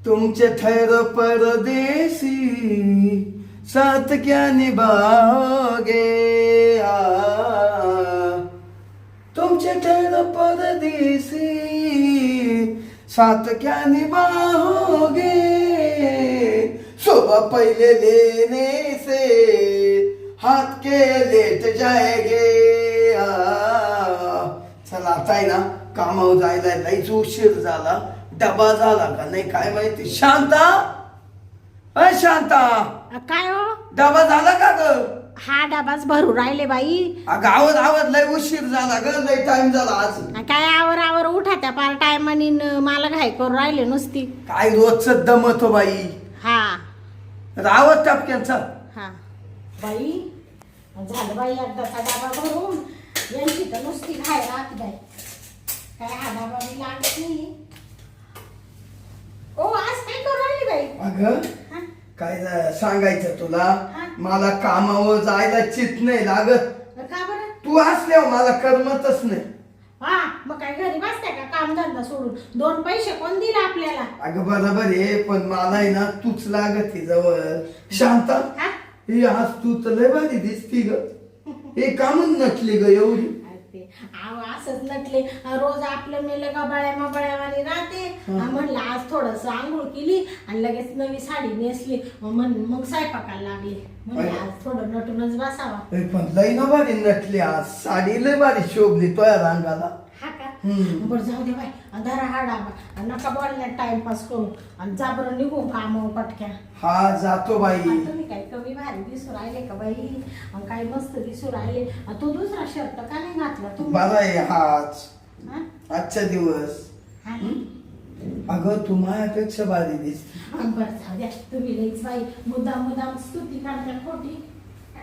तुमचे ठहरो परदेसी साथ क्या निभाओगे तुमचे ठहरो परदेसी साथ क्या निभाओगे सुबह पहले लेने से हाथ के लेट जाएंगे चला आता आहे ना कामावर जायला लईच उशीर झाला डबा झाला का नाही काय माहिती शांता अय शांता काय हो डबा झाला का ग हा डबाच भरू राहिले बाई अगं आवड आवड लय उशीर झाला ग लय टाइम झाला आज काय आवर आवर उठा त्या पार टायमानी मला घाई करून राहिले नुसती काय रोजच दमतो बाई हा रावत टपक्यांचा हा बाई झालं बाई एकदाचा डबा भरून यांची तर नुसती घाय राहते बाई काय हा डबा मी लागत नाही ओ आज काय करू राहिली बाई अगं हा? काय सांगायचं तुला हा? मला कामावर जायला चित नाही लागत का बरं तू असल्यावर मला करमतच नाही हा मग काय घरी बसताय का काम धंदा सोडून दोन पैसे कोण दिले आपल्याला अगं बरोबर आहे पण मला आहे ना तूच लागत आहे जवळ शांता हा? ही आज तू तर लय भारी दिसती ग हे कामच नटली ग एवढी असंच नटले रोज आपलं मेलं गबाळ्या मबाळ्यावानी राहते म्हणलं आज थोडस आंघोळ केली आणि लगेच नवी साडी नेसली मग स्वयंपाकाला लागले म्हणजे आज थोडं नटूनच बसावा पण लय ना भारी नटली आज साडी लय भारी शोभली तुझ्या रंगाला हा का बरं जाऊ दे बाई धरा हा डाबा नका बोलण्यात टाइमपास करू आणि जा बरं निघू काम पटक्या हा जातो बाई तुम्ही काय कमी भारी दिसू राहिले का बाई काय मस्त दिसू राहिले तो दुसरा शर्ट का नाही घातला तुम्ही बरा आहे हाच हा? आजचा दिवस हा? अगं तू माझ्यापेक्षा भारी दिसते बरं जाऊ द्या तुम्ही लईच बाई मुद्दाम स्तुती करता खोटी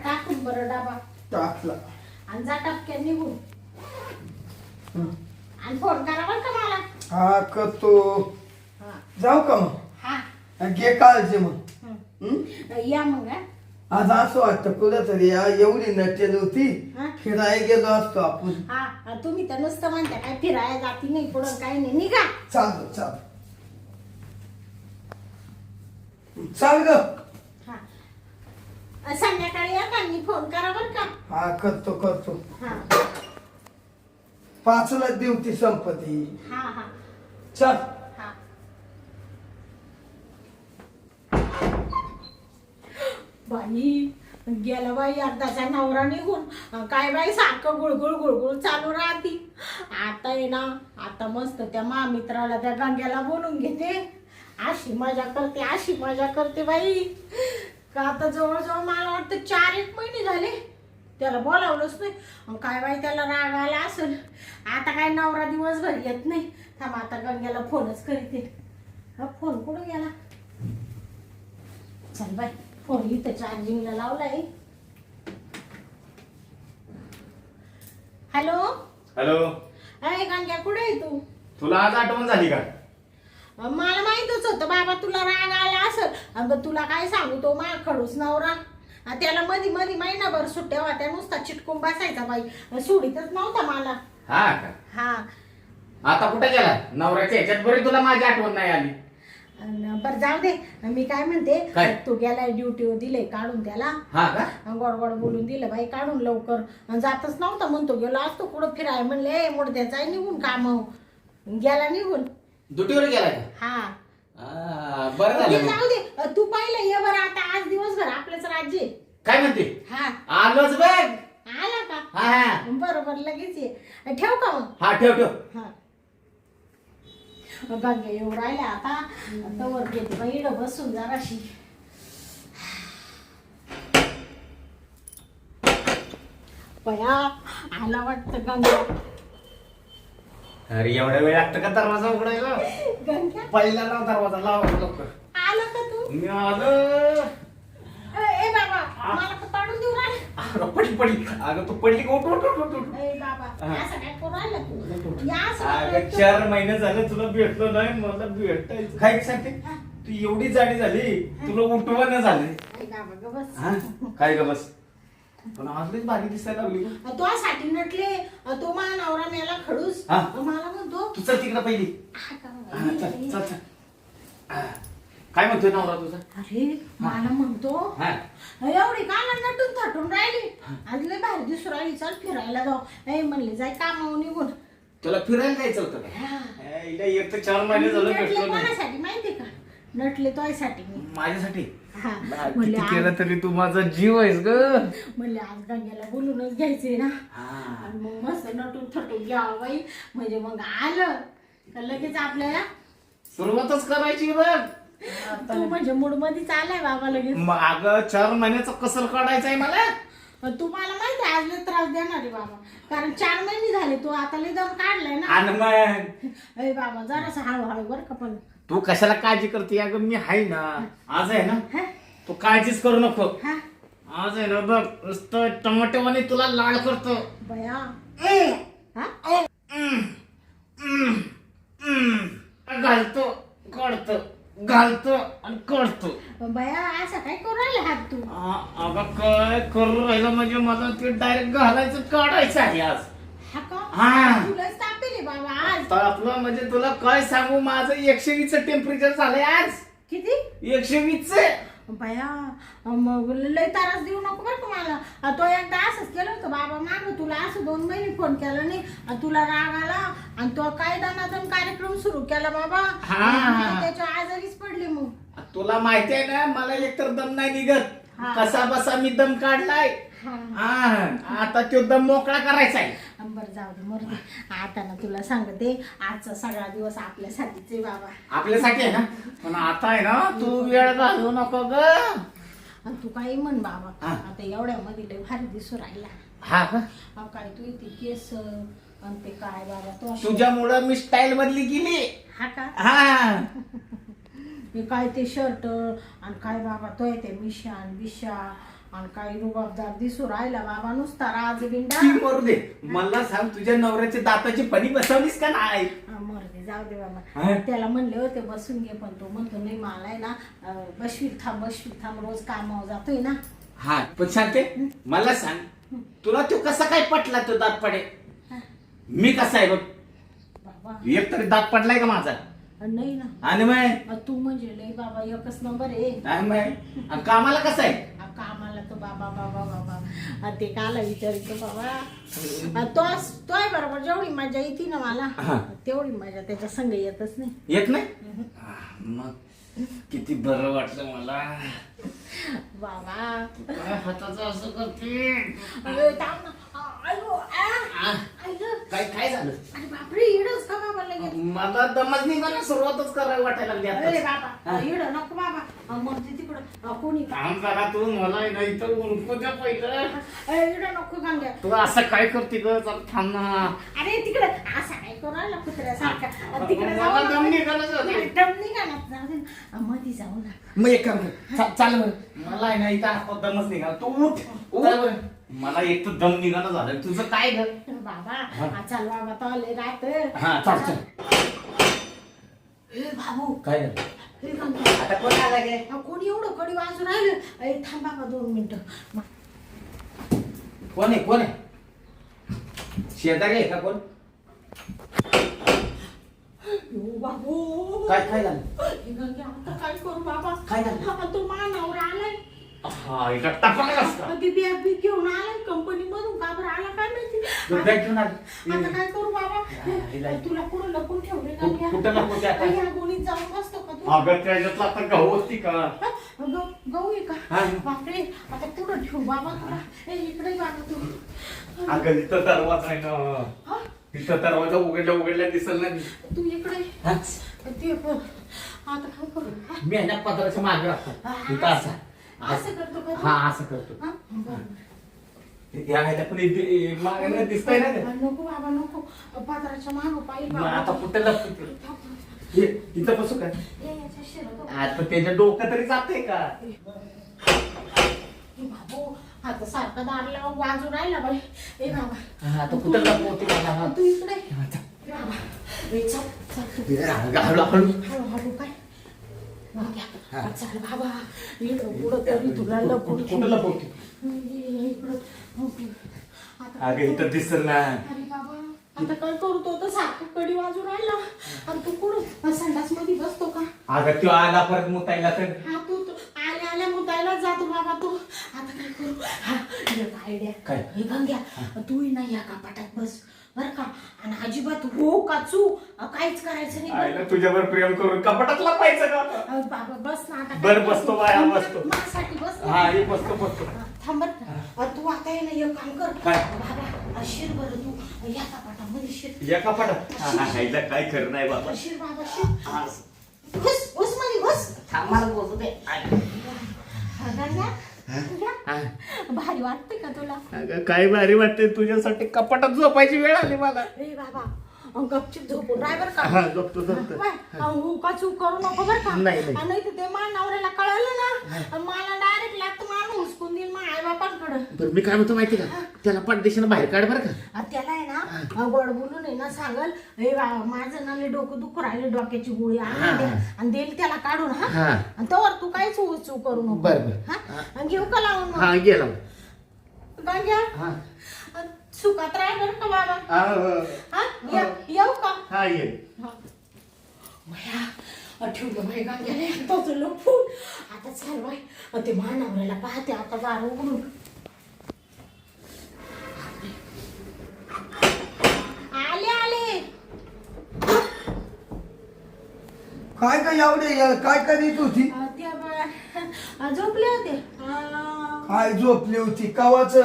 टाकून बरं डाबा टाकला आणि जा टपक्या निघून आणि फोन करा बरं का मला हा करतो हा. जाऊ का मग हा घे काळजी मग या मग हा. आज असं वाटतं कुठं तरी एवढी नटेल होती हा? फिरायला गेलो असतो आपण हा तुम्ही तर नुसतं म्हणता काय फिरायला जाती नाही पुढं काही नाही निघा चालतो चाल ग हा संध्याकाळी या का मी फोन करा बरं का हा करतो हा 5ला ड्युटी संपती हा चल हा बाई गेला बाई अर्धाचा नवरा निघून काय बाई सारखं गुळगुळ चालू राहती आता आहे ना आता मस्त त्या महामित्राला त्या गंग्याला बोलून घेते अशी मजा करते बाई का आता जवळजवळ मला वाटतं 4-1 महिने झाले त्याला बोलावलंच नाही काय बाई त्याला राग आला असेल आता काय नवरा दिवसभर येत नाही थांब आता गंग्याला फोनच करीते हा फोन कुठं गेला चल बाई फोन इथं चार्जिंगला लावलाय हॅलो अरे गंग्या कुठे आहे तू तुला आज आठवण झाली का मला माहितच होतं बाबा तुला राग आला असेल अगं तुला काय सांगू तो मा खडूस नवरा त्याला मध्ये महिनाभर सुट्ट्या होत्या नुसता चिटकून बसायचा बाई सोडीतच नव्हता मला हा का हा आता कुठे गेला नवऱ्याच्या ह्याच्यात बरी तुला माझी आठवण नाही आली बरं जाऊ दे मी काय म्हणते काय? तू गेलाय ड्युटीवर दिले काढून त्याला हा का गोड बोलून दिलं बाई काढून लवकर जातच नव्हता म्हणतो गेलो असतो कुठं फिराय म्हणले मुडद्याचा निघून काम गेला निघून दुटीवर गेला का हा बरं ते झालं मग. जाऊ दे तू पाहिलं ये बरं आता आज दिवसभर आपलंच राज्य आहे. काय म्हणते हा आलोच बघ आला का हा बरोबर लगेच ये ठेव का मग हा ठेव हा गंगे येऊ राहिल्या आता तवर घेते बाई इकडं बसून जराशी पया आला वाटतं गंगा अरे एवढा वेळ लागतं का दरवाजा उघडायला गंग्या पहिला लाव दरवाजा लाव लवकर आला का तू मी आलो ए बाबा मला का पाडून देऊ राहिला पडली अगं तू पडली का उठ ए बाबा असं काय करू राहिला तू या अगं असं 4 महिने झाले तुला भेटलो नाही मला भेटायचं काय सांगते तू एवढी जाडी झाली तुला उठवणं झाले ए बाबा ग बस हा काय ग बस पण आजलीच भारी दिसायला लागली तो साठी नटले तो मा नवरा मेला खडूस हा. मला म्हणतो तू चल तिकडे पहिली हा का हा, चल बाई? चल चल काय म्हणतोय नवरा तुझा? अरे मला म्हणतो हा. एवढी काला नटून थटून राहिली आज लय बाहेर दिसू राहिली चल फिरायला जाऊ म्हणले जाय कामावर निघून तुला फिरायला जायचं होतं का? हिला एक तर 4 महिने झालं नटले भेटलो नाही. कोणासाठी माहितीये का नटले तोयसाठी मी माझ्यासाठी हा किती म्हणले केलं तरी तू माझा जीव आहेस ग. म्हणले आज गंग्याला बोलूनच घ्यायचे ना हा. आणि मग मस्त नटून थटून घ्यावं बाई म्हणजे मग आलं का लगेच आपल्याला सुरुवातच करायची बघ. तू म्हणजे मूड मध्ये चालाय बाबा लगेच माग 4 महिन्याचा कसर काढायचा आहे मला. तू मला माहिती आहे आज लय त्रास देणार आहे बाबा कारण 4 महिने झाले तू आता लय दम काढलाय ना आणि मग अरे बाबा जरासं हळूहळू बरं का पण तू कशाला काळजी करते? अगं मी आहे ना, आज आहे ना, हा? तू काळजीच करू नको. हा? आज आहे ना बघ नुसतं टमाटोवाने तुला लाळ करतो. बया हा? घालतो काढतो घालतो आणि काढतो. बया असं काय करू राहिले हात तू अगं काय करू राहिलं म्हणजे मला ते डायरेक्ट घालायचं काढायचं आहे आज. हा का हा. तुलाच तापेल आहे बाबा आज तर आपलं म्हणजे तुला काय सांगू माझं 120 टेम्परेचर झालंय आज. किती 120. बया मग लय त्रास देऊ नको बरं का मला तो एकदा असंच केलं होतं बाबा माग तुला असं 2 महिने फोन केला नाही आणि तुला राग आला आणि तो काय दणादण कार्यक्रम सुरू केला बाबा हा. आणि त्याच्या आजारीच पडली मग तुला माहिती आहे ना मला एकतर दम नाही निघत. हा. कसा बसा मी दम काढलाय. हा. हा. आता तो दम मोकळा करायचा आहे. बरं जाऊ दे मरू दे आता ना तुला सांगते आजचा सगळा दिवस आपल्यासाठीच आहे बाबा आपल्यासाठी आहे ना, पण आता आहे ना तू वेळ घालवू नको ग. आणि तू काही म्हण बाबा हा. आता एवढ्या मध्ये लय भारी दिसू राहिला हा का? काय तू इथे केस आणि ते काय बाबा तो तुझ्यामुळं मी स्टाईल बदली गेली. हा का हा. हे काय ते शर्ट आणि काय बाबा तो ते मिशान बिशा आणि काही रुबाबदार दिसू राहिला बाबा नुसता राजबिंडा ती मरू दे. मला सांग तुझ्या नवऱ्याच्या दाताची फणी बसवलीस का नाही? मरू दे जाऊ दे हा? बाबा त्याला म्हणले होते बसून घे पण तो म्हणतो नाही मला आहे ना बसवीत थांब रोज कामावर जातोय ना हा पण सांगते मला सांग तुला तो कसा काय पटला तो दात पडे? मी कसा आहे बघ. बाबा एक तरी दात पडलाय का माझा? नाही ना आणि मग तू म्हणजे लय बाबा एकच नंबर आहे आणि मग आणि कामाला कसं आहे? कामाला तर बाबा बाबा बाबा ते काला विचारितो बाबा तोय बरोबर जेवढी मजा येते ना मला हा. तेवढी मजा त्याच्या संग येतच नाही येत नाही. मग किती बरं वाटलं मला. बाबा काय हाताचं असं करते? अरे थांब ना. आयो, काय काय झालं? अरे बापरे इडच का बाबा लगेच मला दमच निघाला सुरुवातच करायला वाटायला लागली अरे आता. बाबा इड नको बाबा मग ते तिकडं कोणी काम करा तू मला नाही तर उरकू द्या पहिलं. इड नको गांग्या तू असं काय करते ग? चल थांब ना. अरे तिकडे असा काय करू राहिला कुत्र्यासारखा तिकडे मला दम निघालाच होता. दम निघाला जाऊ दे ना. मध्ये जाऊ ना मग एक काम कर चाल बरं. मला आहे ना इथं हातात दमच निघाला. तू उठ उठ. मला एक तर दम निघाला झालं. तुझं काय ग? बाबा चल बाबा तो आले राहत हा चाल चल. भाऊ काय झालं? हे गांग्या. आता कोण आला गे? कोणी एवढं कडी वाजून राहिलं अरे थांब बाबा 2 मिनिटं कोण आहे कोण आहे? शेजारी आहे का कोण? बाबू काय काय झालं? हे गांग्या, आता काय करू बाबा काय झालं? हा, तो मानावर आलाय हा इथं टपकला असता. ते बॅग बी घेऊन आलाय कंपनी मधून का बरं आला काय माहिती तू बॅग घेऊन आली? आता काय करू बाबा हिला- तुला कुठं लपून ठेवले कुठं लपवते आता? या गोणीत जाऊन बसतो का तू अगं त्याच्यातला आता गहू होती का? गहू आहे का हा. बापरे आता कुठं ठेवू बाबा तुला इकडे बाबा तू अगं इथं दरवाजा आहे ना. हा? इथं दरवाजा उघडल्या दिसल ना. तू इकडे हा? ते पण. आता काय करू हा? मी आहे ना पदराच्या मागे राहतो इथं असा. असं करतो का तू? हा असं करतो. हा? बरं. या ह्याला पण मागे दिसतंय ना ते. नको बाबा नको पात्राच्या मागं पाहिजे मग आता कुठे लपतो? ये, इथं बसू काय? याच्या शिरतो आता त्याच्या डोकं तरी जाते का? बाबू आता सारखा दारला वाजू राहिला बाई ए बाबा हा, आता कुठं लपवते मला? तू इकडे ए बाबा ए चल चल तू हळू हळू. हळू काय चल बाबा इकडं पुढं तरी तुला लपून कुठं लपवते? इकडं आता अगं इथं दिसल ना. अरे बाबा आता काय करू तो तर सारखं कडी वाजू राहिला आणि तू कुठं संडास मध्ये बसतो का अगं तो आला परत मुतायला तर हा तू आल्या आल्या मुतायला जातो बाबा तू. आता काय करू? हा एक आयडिया. काय? हे गंग्या तू ना या कपाटात बस बर का, आणि अजिबात हो का चू काहीच करायचं नाही. आईला तुझ्यावर प्रेम करून कपाटात लपायचं का आता? बाबा बस ना आता. बरं, बसतो बाया, बसतो. माझ्यासाठी बस ना. हा ये बसतो. थांब बरं का. तू आता ये ना एक काम कर काय? बाबा शिर बरं तू या कपाटामध्ये शिर. या कपाटात आईला काय खरं नाही बाबा. शिर बाबा शिर. बस बस मध्ये बस. थांबाला बोलतो ते. गंग्या भारी वाटते का तुला? अगं काय भारी वाटते तुझ्यासाठी कपाटात झोपायची वेळ आली मला. ए बाबा गपचिप झोपून ड्रायव्हर का हा झोपतो. का चूक करू नको बरं का. नाही. नाही तर ते माझ्या नवऱ्याला कळलं ना मला डायरेक्ट लात मारून हुसकून देईल माझ्या आई बापांकडे. बरं मी काय म्हणतो माहिती का, त्याला पडदेशीनं बाहेर काढ बरं का. त्याला आहे ना गोड बोलून आहे ना सांगल हे माझं ना लय डोकं दुखू राहिले, डोक्याची गोळी आणि देईल त्याला काढून. हा आणि तोवर तू काहीच चूक करू नको. बरं. हा घेऊ का लावून मग? हा गेला. गंग्या सुखात राह बरं का बाबा. हा येऊ का? हा ये. ठेवलं बाई गांग्याने तोचलं फूल. आता चाल बाई ते मानावऱ्याला पाहते आता दार उघडून. आले काय काय एवढे काय करीत होती? त्या झोपले होते. काय झोपली होती कवाच?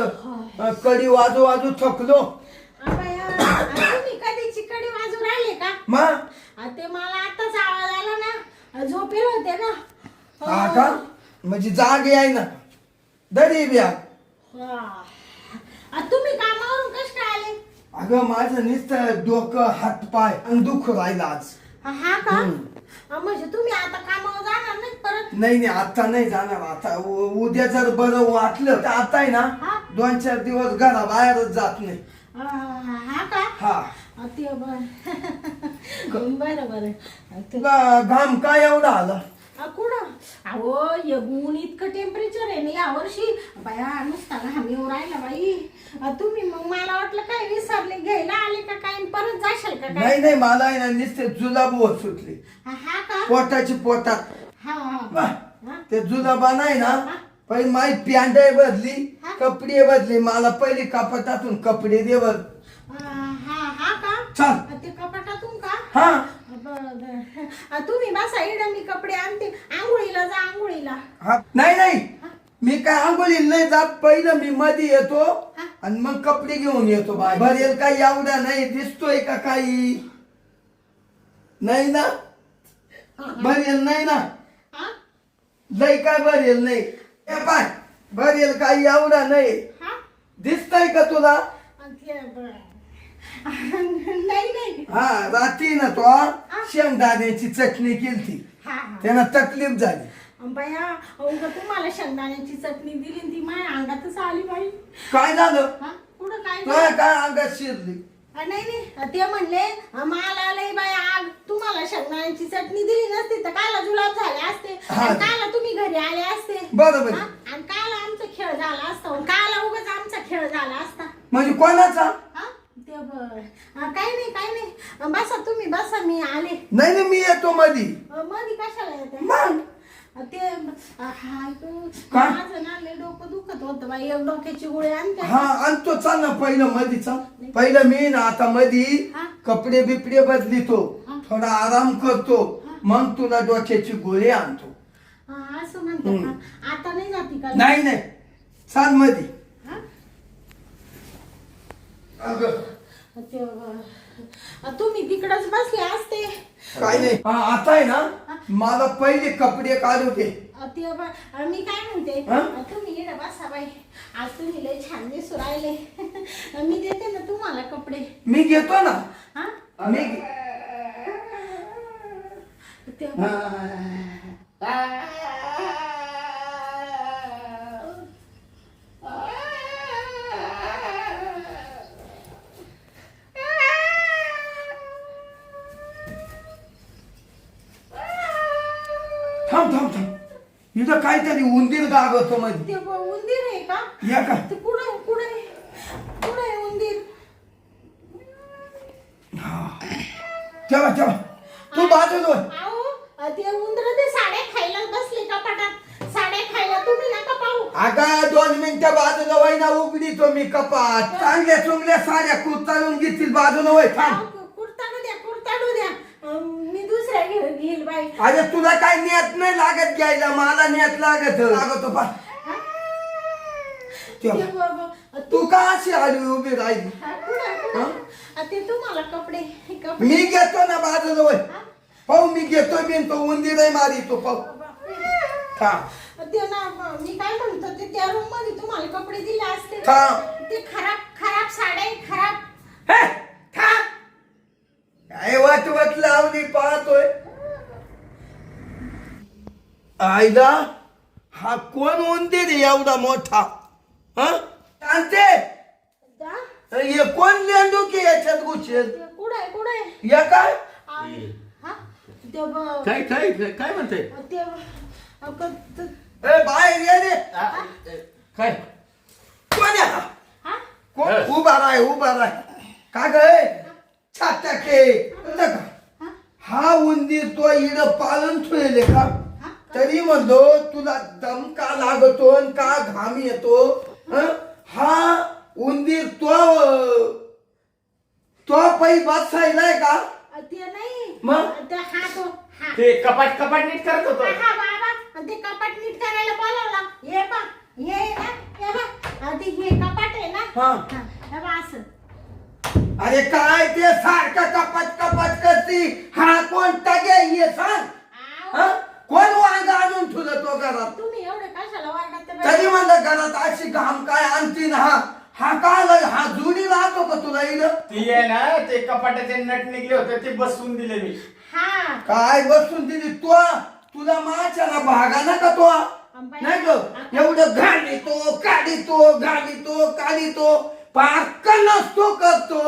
कडी वाजू वाजू थकलो. तुम्ही कधीची कडी वाजू राहिले का? मग ते मला आताच आवाज आला ना, झोपेल होते ना. हा का? म्हणजे जाग आहे ना. दरी ब्या. तुम्ही कामावरून कस काय आले? अगं माझं नुसतं डोकं हात पाय अंग दुखू राहिला आज. हा का? म्हणजे तुम्ही आता कामावर जाणार नाही परत? नाही आता नाही जाणार. आता उद्या जर बरं वाटलं तर आता आहे ना 2-4 दिवस घराबाहेरच जात नाही. हा का? हा ते बरं. घाम काय एवढा आला? कुठं? अहो ऊन इतकं टेम्परेचर आहे ना या वर्षी बाया, नुसता घाम येऊ राहिला बाई. तुम्ही मग मला वाटलं काय विसरले, घ्यायला आले का काय परत जाशाल का काय? नाही मला आहे ना नुसते जुलाब होत सुटले हा का? पोटाची पोटात. हा ते जुलाबा नाही ना पहिले माझी पॅन्ट बदली, कपडे बदली. मला पहिले कपाटातून कपडे दे बर. हा का? चाल. ते कपाटातून का? हा तुम्ही बसा इकडं, मी कपडे आणते. आंघोळीला जा आंघोळीला. नाही मी काय आंघोळीला नाही जात. पहिलं मी मध्ये येतो आणि मग कपडे घेऊन येतो. बाय भरेल काही एवढा नाही दिसतोय का काही? नाही ना भरेल नाही ना. लय काय भरेल नाही. पाय भरेल काही एवढा नाही. दिसतंय का तुला? नाही. हा रात्री ना तो शेंगदाण्याची चटणी केलती, त्यांना तकलीफ झाली. बया तुम्हाला शेंगदाण्याची चटणी दिली ती माझ्या अंगातच आली बाई. काय झालं? कुठं काय? काय अंगात शिरली? नाही ते म्हणले मला लई बाई आग, तुम्हाला शेंगदाण्याची चटणी दिली नसती तर काला जुलाब झाले असते, काला तुम्ही घरी आले असते. बरोबर. आणि काला आमचा खेळ झाला असता, काला उगाच आमचा खेळ झाला असता. म्हणजे कोणाचा? काही नाही बसा तुम्ही बसा, मी आले. नाही मी येतो मधी. मधी कशाला येते? मग ते माझं ना लय डोकं दुखत होतं बाई, एक डोक्याची गोळी आणते. हा आणतो. चाल ना पहिलं मधी चाल. पहिलं मी ना आता मधी कपडे बिपडे बदलितो, थोडा आराम करतो, मग तुला डोक्याची गोळी आणतो. असं म्हणतो का? आता नाही जाती का? नाही चाल मधी. तुम्ही तिकडच बसले असते. काय नाही. आता आहे ना मला पहिले कपडे काढू दे. मी काय म्हणते, तुम्ही इकडे बसा बाई, आज तुम्ही लय छान दिसू राहिले. मी देते ना तुम्हाला कपडे. मी घेतो ना. मी थांब इथं काहीतरी उंदीर गागवतो मध्ये. ते उंदीर आहे का? या का? ते कुठे उंदीर? ठेवा तू बाजूला. अहो ते उंदर ते साड्या खायला बसले कपाटात. साड्या खायला तुम्ही नका पाहू. अगं 2 मिनिटं बाजूला वयना उघडीतो मी कपाट. चांगल्या चुंगल्या साड्या कुर्ताळून घेतील बाजूला वय थांब. कुर्ताडू द्या कुर्ताडू द्या. मी दुसऱ्या घेईल बाई. अरे तुला काय नेत नाही लागत घ्यायला, मला नेत लागतो पा. तू का अशी आली उभी राहिली? ते तुम्हाला कपडे मी घेतो ना बाजूला वय. पाहू मी घेतो बिन तो उंदीर मारितो पाहू. ते ना मी काय म्हणतो ते त्या रूम मध्ये तुम्हाला कपडे दिले असते. ते खराब खराब साड्या खराब. काय वाट लावली पाहतोय. आईला हा कोण उंदीर एवढा मोठा? शांते हे कोण लेंडू की याच्यात गुचेल? कुठे या काय काय काय काय म्हणते? बाहेर ये रे. काय कोण आहे हा? कोण उभा राय का गय छात्या के हा उंदीर तो इड पालन ठेवले का? तरी म्हणतो तुला दम का लागतो आणि का घाम येतो? हा उंदीर तो पै बसायलाय का? ते नाही मग? ते कपाट नीट करत होतो. हा बाबा ते कपाट नीट करायला बोलावला. हे बा हे ना हे बा आधी हे कपाट आहे ना. हे बा असं. अरे काय ते सारखं कपाट करती? हा कोणता गे ये सांग. कोण वांग आणून ठेवलं तो घरात? तुम्ही एवढे कशाला वाटत? तरी म्हणलं घरात अशी घाम काय आणती ना. हा काय हा जुडी राहतो का तुला इड? ती आहे ना ते कपाटाचे नट निघले होते ते बसवून दिले मी. काय बसून दिली तुला माझ्या ना भागा ना का तो? नाही ग एवढं काढितो पार्क नसतो करतो.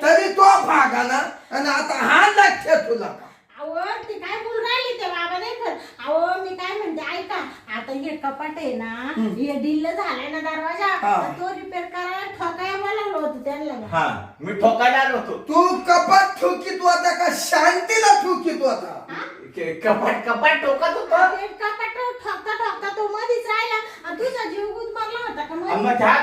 तरी तो भागा ना. आणि आता हा लक्ष तुला का? ते काय बोल राहिली ते बाबा नाही कर. अहो मी काय म्हणते ऐका आता हे कपाट आहे ना हे ढिल्ल झालाय ना दरवाजा तो रिपेअर करायला ठोकायला बोलावलं होतं त्यांना. मी ठोकायला आलो होतो. तू कपाट ठोकीत होता का शांतीला ठोकीत होता? कपाट ठोकत होतो. कपाट ठोकता तो मध्येच राहिला आणि तुझा जीव गुदमारला होता का? मग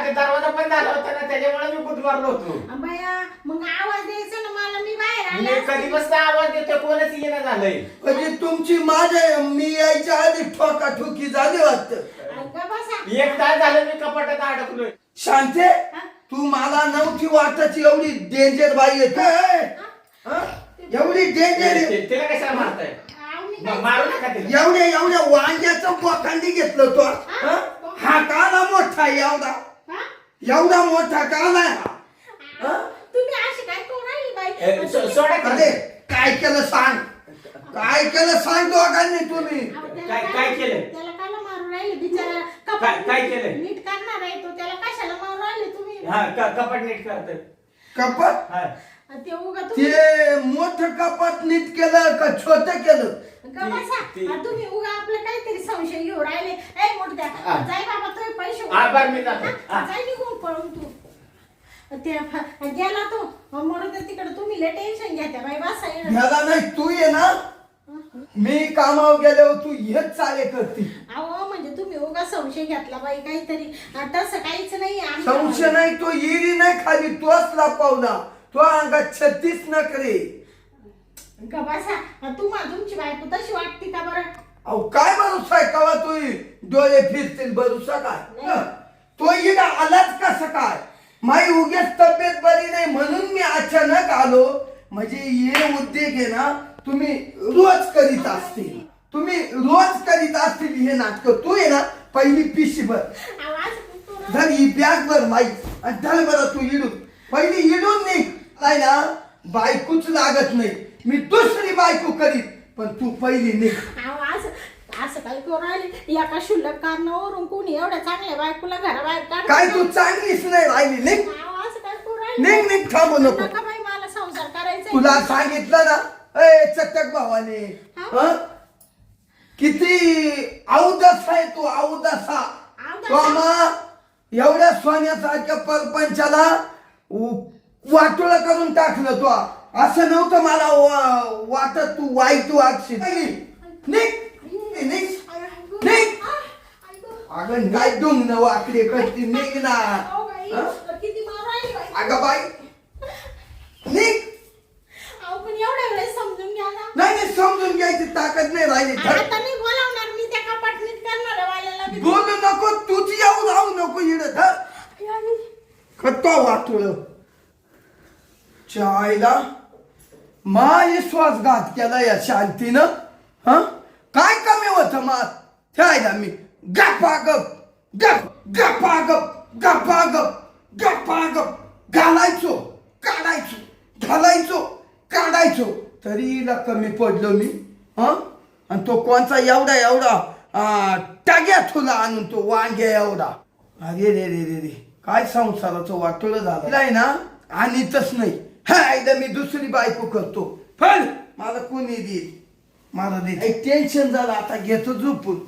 ते दरवाजा बंद झाला होता ना त्याच्यामुळे मी गुदमारलो होतो. बाया मग आवाज द्यायचा ना मला. मी बाहेर मी आले कधी बसता आवाज देतो कोणच येणं झालंय. म्हणजे तुमची मी यायच्या आधी ठोकी झाली वाटत. एक तास झालं मी कपाटात अडकलोय. शांते तू मला नव्हती वाटायची एवढी डेंजर बाई येते. एवढी डेंजर तिला कशाला मारताय? मारू नका तिला. एवढ्या वांग्याचं बोखांडी घेतलं तो. हा काला मोठा एवढा मोठा काला हा. तुम्ही अशी काय करू राहिली बाई? सोडा अरे काय केलं सांग दोघांनी तुम्ही? काय केलं? त्याला काला मारू राहिले बिचारा? काय केलं? नीट करणार आहे तो त्याला कशाला मारू राहिले तुम्ही? कपाट नीट करतोय. कपाट ते उगा तुम्ही ते मोठं कपाट नीट केलं का छोट केलं? तुम्ही उगा आपलं काहीतरी संशय घेऊ राहिले. ए मोठ्या जाय बाबा तुम्ही पैसे आभार मी जातो. जाय निघून पळून तू. ते गेला तो म्हणून तिकडे तुम्ही लय टेन्शन घ्या बाई. बसा ह्याला नाही तू ये ना. मी कामावर गेल्यावर तू हेच चाले करते. अहो म्हणजे तुम्ही उगा संशय घेतला बाई काहीतरी. तसं काहीच नाही. संशय नाही तो येरी नाही खाली तोच लापावला. तो अंगात 36 नखरे. बसा तुमची बायको तशी वाटते का बरं? अहो काय भरोसा आहे कवा तू डोळे फिरतील भरोसा काय? तो इड आलाच कसं काय? माई उगेच तब्येत बरी नाही म्हणून मी अचानक आलो. म्हणजे हे उद्योग आहे ना तुम्ही रोज करीत असतील हे नाटक. तू आहे ना पहिली पिशी भर धर ही बॅग भर माई आणि धर बरं तू इडून पहिली इडून नाही ना बायकोच लागत नाही. मी दुसरी बायको करीत पण तू पहिली निघ. असं काही करू राहिली एका शुल्लक कारणावरून कोणी एवढ्या चांगल्या बायकोला घराबाहेर काढ? काय तू चांगलीच नाही राहिली निघ. असं काय करू राहिली? निघ थांबू नको. बाई मला संसार करायचा. तुला सांगितलं ना ए चटक भावाने किती अवदस आहे तू अवदसा. एवढ्या सोन्यासारख्या परपंचाला वाटोळं करून टाकलं तो. असं नव्हतं मला वाटत तू वाईट वागशील निघ निघ निघ अगं काय डुंग न वाकडे करते निघ ना अहो बाई, हं? किती मारू राहिली बाई. अगं बाई निघ अहो पण एवढ्या वेळेस समजून घ्या ना. नाही नाही समजून घ्यायची ताकद नाही राहिली आता मी बोलावणार, मी त्या कपाटणीत करणार आहे वाल्याला बी. बोलू नको तूच येऊ राहू नको इड आई, कट्टा वाटुळ चायला माय श्वासघात केला या शांतीनं हा काय कमी होतं मात ठेवायला मी गप्पागप गप्पागप घालायचो काढायचो तरी हिला कमी पडलो मी हा आणि तो कोणचा एवढा टाग्या तुला आणून तो वांग्या एवढा अरे रे रे रे रे काय संसाराचं वाटोळं झालं तिला आहे ना आणीतच नाही हा एकदा मी दुसरी बायको करतो फल मला कोणी देईल मला दे टेन्शन झालं आता घेतो झोपून